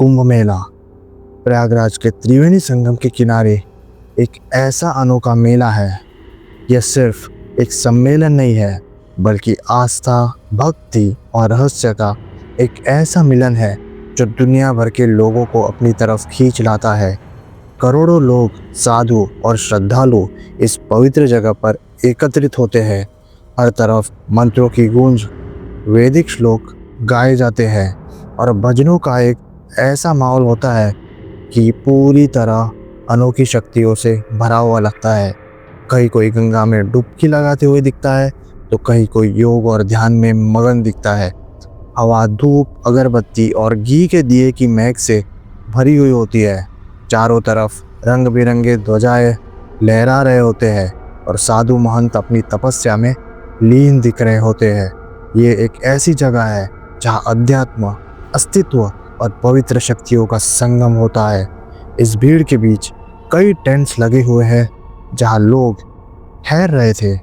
कुंभ मेला प्रयागराज के त्रिवेणी संगम के किनारे एक ऐसा अनोखा मेला है। यह सिर्फ एक सम्मेलन नहीं है, बल्कि आस्था, भक्ति और रहस्य का एक ऐसा मिलन है जो दुनिया भर के लोगों को अपनी तरफ खींच लाता है। करोड़ों लोग, साधु और श्रद्धालु इस पवित्र जगह पर एकत्रित होते हैं। हर तरफ मंत्रों की गूंज, वैदिक श्लोक गाए जाते हैं और भजनों का एक ऐसा माहौल होता है कि पूरी तरह अनोखी शक्तियों से भरा हुआ लगता है। कहीं कोई गंगा में डुबकी लगाते हुए दिखता है, तो कहीं कोई योग और ध्यान में मगन दिखता है। हवा धूप, अगरबत्ती और घी के दिए की महक से भरी हुई होती है। चारों तरफ रंग बिरंगे ध्वजाएं लहरा रहे होते हैं और साधु महंत अपनी तपस्या में लीन दिख रहे होते हैं। ये एक ऐसी जगह है जहां अध्यात्म, अस्तित्व और पवित्र शक्तियों का संगम होता है। इस भीड़ के बीच कई टेंट्स लगे हुए हैं जहां लोग ठहर रहे थे।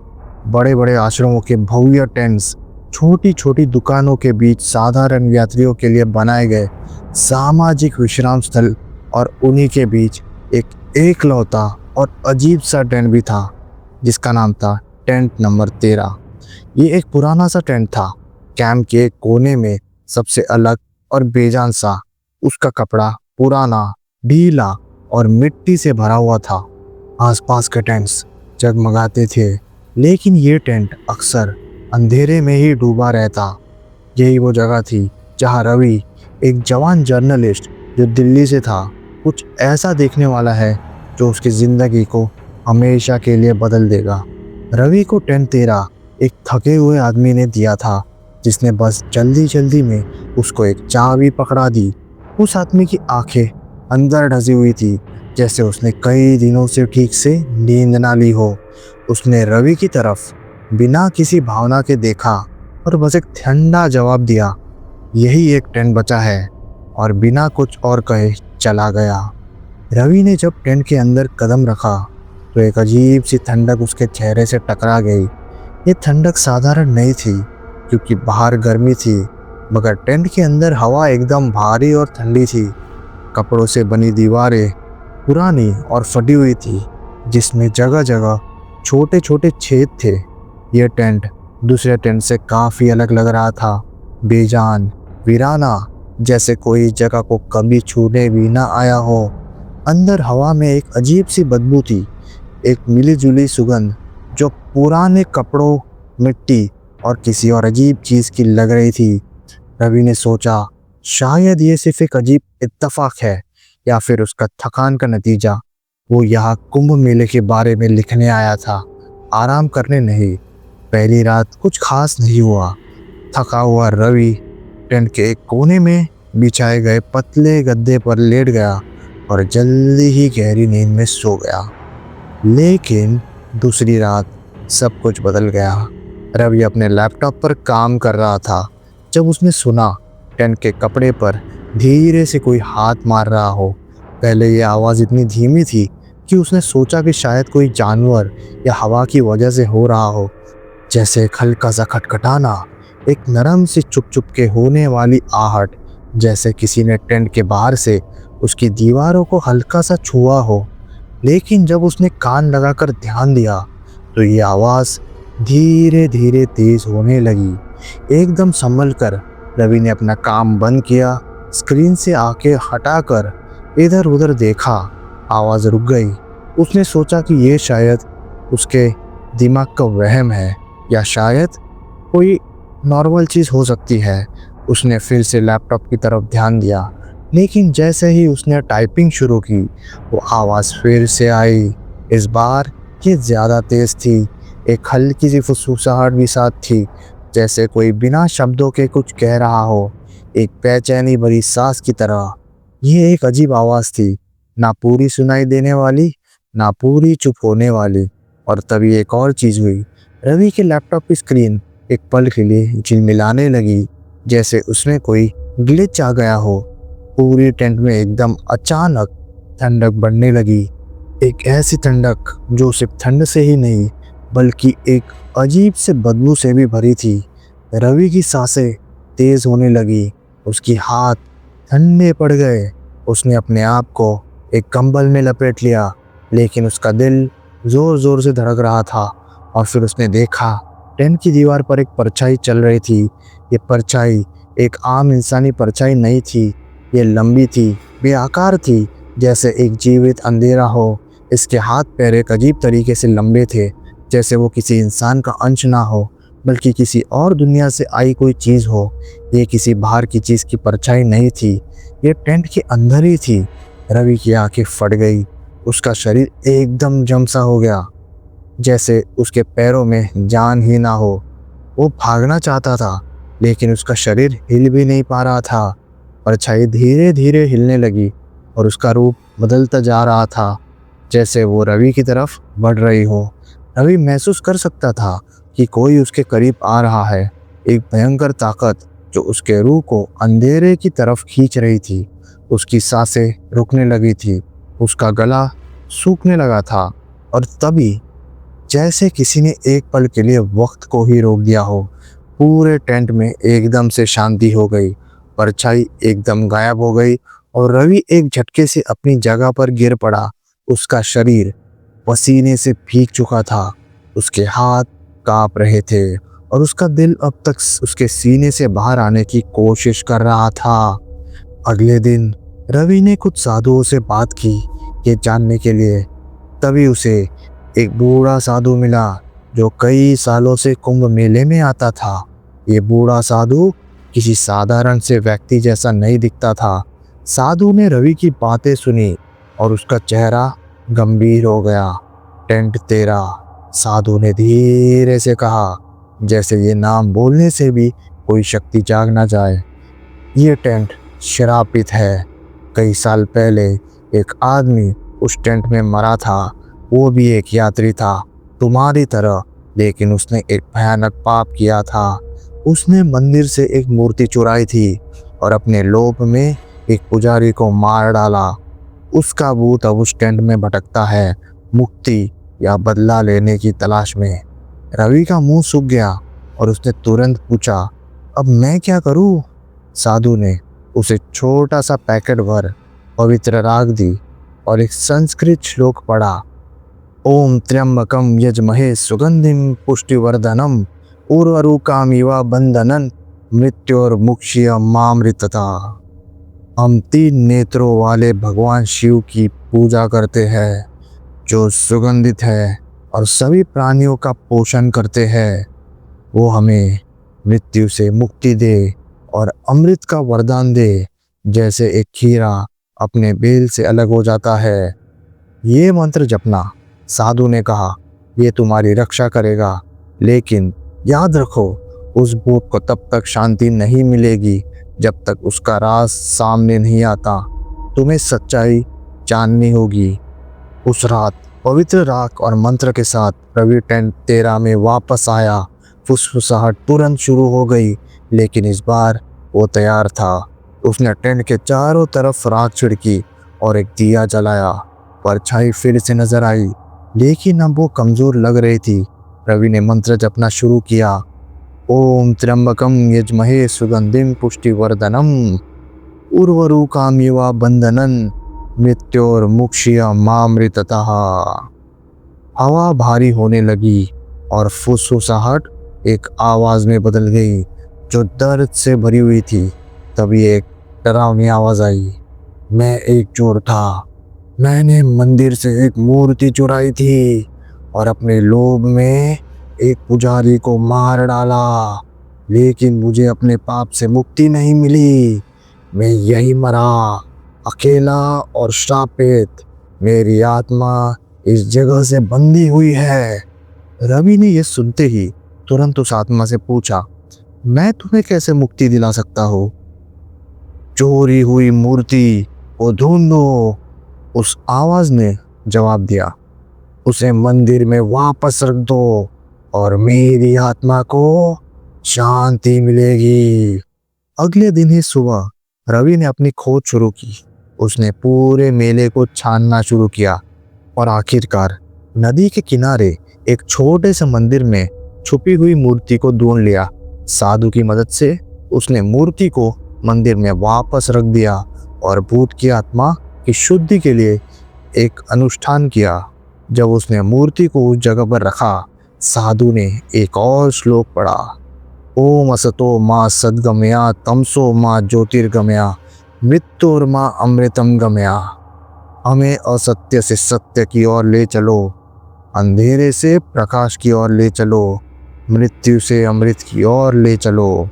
बड़े बड़े आश्रमों के भव्य टेंट्स छोटी छोटी दुकानों के बीच साधारण यात्रियों के लिए बनाए गए सामाजिक विश्राम स्थल, और उन्हीं के बीच एक एकलौता और अजीब सा टेंट भी था जिसका नाम था टेंट नंबर 13। ये एक पुराना सा टेंट था। कैंप के कोने में सबसे अलग और बेजान सा उसका कपड़ा पुराना, ढीला और मिट्टी से भरा हुआ था। आसपास के टेंट्स जगमगाते थे, लेकिन ये टेंट अक्सर अंधेरे में ही डूबा रहता। यही वो जगह थी जहां रवि, एक जवान जर्नलिस्ट जो दिल्ली से था, कुछ ऐसा देखने वाला है जो उसकी ज़िंदगी को हमेशा के लिए बदल देगा। रवि को टेंट 13 एक थके हुए आदमी ने दिया था, जिसने बस जल्दी जल्दी में उसको एक चाबी पकड़ा दी। उस आदमी की आंखें अंदर ढसी हुई थी, जैसे उसने कई दिनों से ठीक से नींद ना ली हो। उसने रवि की तरफ बिना किसी भावना के देखा और बस एक ठंडा जवाब दिया, यही एक टेंट बचा है, और बिना कुछ और कहे चला गया। रवि ने जब टेंट के अंदर कदम रखा तो एक अजीब सी ठंडक उसके चेहरे से टकरा गई। ये ठंडक साधारण नहीं थी, क्योंकि बाहर गर्मी थी, मगर टेंट के अंदर हवा एकदम भारी और ठंडी थी। कपड़ों से बनी दीवारें पुरानी और फटी हुई थी, जिसमें जगह जगह छोटे छोटे छेद थे। यह टेंट दूसरे टेंट से काफ़ी अलग लग रहा था, बेजान, वीराना, जैसे कोई जगह को कभी छूने भी ना आया हो। अंदर हवा में एक अजीब सी बदबू थी, एक मिली-जुली सुगंध जो पुराने कपड़ों, मिट्टी और किसी और अजीब चीज़ की लग रही थी। रवि ने सोचा, शायद ये सिर्फ एक अजीब इत्तेफाक है या फिर उसका थकान का नतीजा। वो यहाँ कुंभ मेले के बारे में लिखने आया था, आराम करने नहीं। पहली रात कुछ खास नहीं हुआ। थका हुआ रवि टेंट के एक कोने में बिछाए गए पतले गद्दे पर लेट गया और जल्दी ही गहरी नींद में सो गया। लेकिन दूसरी रात सब कुछ बदल गया। रवि अपने लैपटॉप पर काम कर रहा था जब उसने सुना टेंट के कपड़े पर धीरे से कोई हाथ मार रहा हो। पहले ये आवाज़ इतनी धीमी थी कि उसने सोचा कि शायद कोई जानवर या हवा की वजह से हो रहा हो, जैसे एक हल्का सा खटखटाना, एक नरम सी चुप चुप के होने वाली आहट, जैसे किसी ने टेंट के बाहर से उसकी दीवारों को हल्का सा छुआ हो। लेकिन जब उसने कान लगाकर ध्यान दिया तो ये आवाज़ धीरे धीरे तेज होने लगी। एकदम संभल कर रवि ने अपना काम बंद किया, स्क्रीन से आंखें हटाकर इधर उधर देखा। आवाज़ रुक गई। उसने सोचा कि ये शायद उसके दिमाग का वहम है, या शायद कोई नॉर्मल चीज़ हो सकती है। उसने फिर से लैपटॉप की तरफ ध्यान दिया, लेकिन जैसे ही उसने टाइपिंग शुरू की, वो आवाज़ फिर से आई। इस बार ये ज़्यादा तेज़ थी, एक हल्की सी फुसफुसाहट भी साथ थी, जैसे कोई बिना शब्दों के कुछ कह रहा हो, एक बेचैनी भरी सांस की तरह। ये एक अजीब आवाज़ थी, ना पूरी सुनाई देने वाली, ना पूरी चुप होने वाली। और तभी एक और चीज़ हुई। रवि के लैपटॉप की स्क्रीन एक पल के लिए झिलमिलाने लगी, जैसे उसमें कोई ग्लिच आ गया हो। पूरी टेंट में एकदम अचानक ठंडक बढ़ने लगी, एक ऐसी ठंडक जो सिर्फ ठंड से ही नहीं, बल्कि एक अजीब से बदबू से भी भरी थी। रवि की सांसें तेज़ होने लगी, उसकी हाथ ठंडे पड़ गए। उसने अपने आप को एक कंबल में लपेट लिया, लेकिन उसका दिल जोर जोर से धड़क रहा था। और फिर उसने देखा टेंट की दीवार पर एक परछाई चल रही थी। ये परछाई एक आम इंसानी परछाई नहीं थी। ये लंबी थी, बेआकार थी, जैसे एक जीवित अंधेरा हो। इसके हाथ पैर एक अजीब तरीके से लंबे थे, जैसे वो किसी इंसान का अंश ना हो, बल्कि किसी और दुनिया से आई कोई चीज़ हो। ये किसी बाहर की चीज़ की परछाई नहीं थी, ये टेंट के अंदर ही थी। रवि की आंखें फट गई। उसका शरीर एकदम जमसा हो गया, जैसे उसके पैरों में जान ही ना हो। वो भागना चाहता था, लेकिन उसका शरीर हिल भी नहीं पा रहा था। परछाई धीरे धीरे हिलने लगी और उसका रूप बदलता जा रहा था, जैसे वो रवि की तरफ बढ़ रही हो। रवि महसूस कर सकता था कि कोई उसके करीब आ रहा है, एक भयंकर ताकत जो उसके रूह को अंधेरे की तरफ खींच रही थी। उसकी सांसें रुकने लगी थी, उसका गला सूखने लगा था। और तभी, जैसे किसी ने एक पल के लिए वक्त को ही रोक दिया हो, पूरे टेंट में एकदम से शांति हो गई। परछाई एकदम गायब हो गई और रवि एक झटके से अपनी जगह पर गिर पड़ा। उसका शरीर पसीने से भीग चुका था, उसके हाथ कांप रहे थे और उसका दिल अब तक उसके सीने से बाहर आने की कोशिश कर रहा था। अगले दिन रवि ने कुछ साधुओं से बात की, ये जानने के लिए। तभी उसे एक बूढ़ा साधु मिला जो कई सालों से कुंभ मेले में आता था। ये बूढ़ा साधु किसी साधारण से व्यक्ति जैसा नहीं दिखता था। साधु ने रवि की बातें सुनी और उसका चेहरा गंभीर हो गया। टेंट तेरा, साधु ने धीरे से कहा, जैसे ये नाम बोलने से भी कोई शक्ति जाग ना जाए। ये टेंट श्रापित है। कई साल पहले एक आदमी उस टेंट में मरा था। वो भी एक यात्री था, तुम्हारी तरह, लेकिन उसने एक भयानक पाप किया था। उसने मंदिर से एक मूर्ति चुराई थी और अपने लोभ में एक पुजारी को मार डाला। उसका भूत अब उस टेंट में भटकता है, मुक्ति या बदला लेने की तलाश में। रवि का मुंह सूख गया और उसने तुरंत पूछा, अब मैं क्या करूं? साधु ने उसे छोटा सा पैकेट भर पवित्र राग दी और एक संस्कृत श्लोक पढ़ा। ओम त्र्यंबकम यजमहे सुगंधिम पुष्टिवर्धनम उर्वरुकामिव बंधनन मृत्योर्मुक्षीय मामृतता। हम 3 नेत्रों वाले भगवान शिव की पूजा करते हैं, जो सुगंधित है और सभी प्राणियों का पोषण करते हैं। वो हमें मृत्यु से मुक्ति दे और अमृत का वरदान दे, जैसे एक खीरा अपने बेल से अलग हो जाता है। ये मंत्र जपना, साधु ने कहा, ये तुम्हारी रक्षा करेगा। लेकिन याद रखो, उस भूत को तब तक शांति नहीं मिलेगी जब तक उसका राज सामने नहीं आता। तुम्हें सच्चाई जाननी होगी। उस रात पवित्र राख और मंत्र के साथ रवि टेंट 13 में वापस आया। फुसफुसाहट तुरंत शुरू हो गई, लेकिन इस बार वो तैयार था। उसने टेंट के चारों तरफ राख छिड़की और एक दिया जलाया। परछाई फिर से नजर आई, लेकिन अब वो कमजोर लग रही थी। रवि ने मंत्र जपना शुरू किया। ओम त्र्यंबकम यजमहे सुगंधिम पुष्टिवर्धनम उर्वरुकामिव बंधनन मृत्योर्मुक्षीय मामृततः। हवा भारी होने लगी और फुसफुसाहट एक आवाज में बदल गई जो दर्द से भरी हुई थी। तभी एक डरावनी आवाज आई, मैं एक चोर था। मैंने मंदिर से एक मूर्ति चुराई थी और अपने लोभ में एक पुजारी को मार डाला, लेकिन मुझे अपने पाप से मुक्ति नहीं मिली। मैं यही मरा, अकेला और श्रापित। मेरी आत्मा इस जगह से बंधी हुई है। रवि ने यह सुनते ही तुरंत उस आत्मा से पूछा, मैं तुम्हें कैसे मुक्ति दिला सकता हूँ? चोरी हुई मूर्ति को ढूंढो, उस आवाज ने जवाब दिया। उसे मंदिर में वापस रख दो और मेरी आत्मा को शांति मिलेगी। अगले दिन ही सुबह रवि ने अपनी खोज शुरू की। उसने पूरे मेले को छानना शुरू किया और आखिरकार नदी के किनारे एक छोटे से मंदिर में छुपी हुई मूर्ति को ढूंढ लिया। साधु की मदद से उसने मूर्ति को मंदिर में वापस रख दिया और भूत की आत्मा की शुद्धि के लिए एक अनुष्ठान किया। जब उसने मूर्ति को उस जगह पर रखा, साधु ने एक और श्लोक पढ़ा, ओम असतो मां सद्गमया तमसो मां ज्योतिर्गमया मृत्युर्मा अमृतम गमया। हमें असत्य से सत्य की ओर ले चलो, अंधेरे से प्रकाश की ओर ले चलो, मृत्यु से अमृत की ओर ले चलो।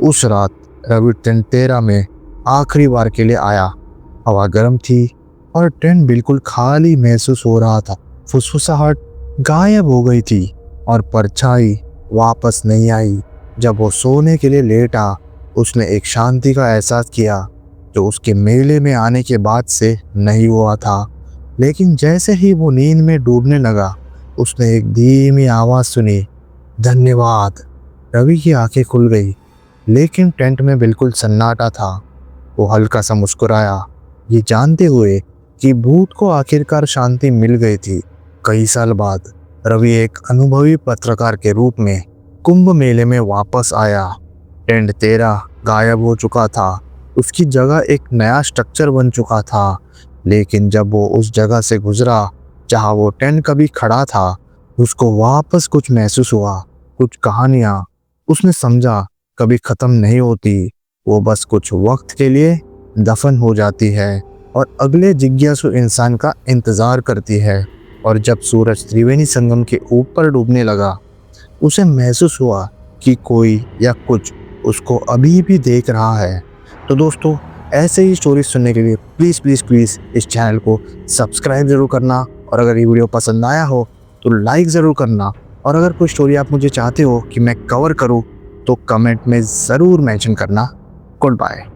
उस रात रवि टेंट 13 में आखिरी बार के लिए आया। हवा गर्म थी और टेंट बिल्कुल खाली महसूस हो रहा था। फुसफुसाहट गायब हो गई थी और परछाई वापस नहीं आई। जब वो सोने के लिए लेटा, उसने एक शांति का एहसास किया जो उसके मेले में आने के बाद से नहीं हुआ था। लेकिन जैसे ही वो नींद में डूबने लगा, उसने एक धीमी आवाज़ सुनी, धन्यवाद। रवि की आंखें खुल गई, लेकिन टेंट में बिल्कुल सन्नाटा था। वो हल्का सा मुस्कुराया, ये जानते हुए कि भूत को आखिरकार शांति मिल गई थी। कई साल बाद रवि एक अनुभवी पत्रकार के रूप में कुंभ मेले में वापस आया। टेंट 13 गायब हो चुका था, उसकी जगह एक नया स्ट्रक्चर बन चुका था। लेकिन जब वो उस जगह से गुजरा जहाँ वो टेंट कभी खड़ा था, उसको वापस कुछ महसूस हुआ। कुछ कहानियाँ उसने समझा कभी ख़त्म नहीं होती, वो बस कुछ वक्त के लिए दफन हो जाती है और अगले जिज्ञासु इंसान का इंतज़ार करती है। और जब सूरज त्रिवेणी संगम के ऊपर डूबने लगा, उसे महसूस हुआ कि कोई या कुछ उसको अभी भी देख रहा है। तो दोस्तों, ऐसे ही स्टोरी सुनने के लिए प्लीज़ प्लीज़ प्लीज़ इस चैनल को सब्सक्राइब ज़रूर करना, और अगर ये वीडियो पसंद आया हो तो लाइक ज़रूर करना। और अगर कोई स्टोरी आप मुझे चाहते हो कि मैं कवर करूँ तो कमेंट में ज़रूर मेंशन करना। Good bye.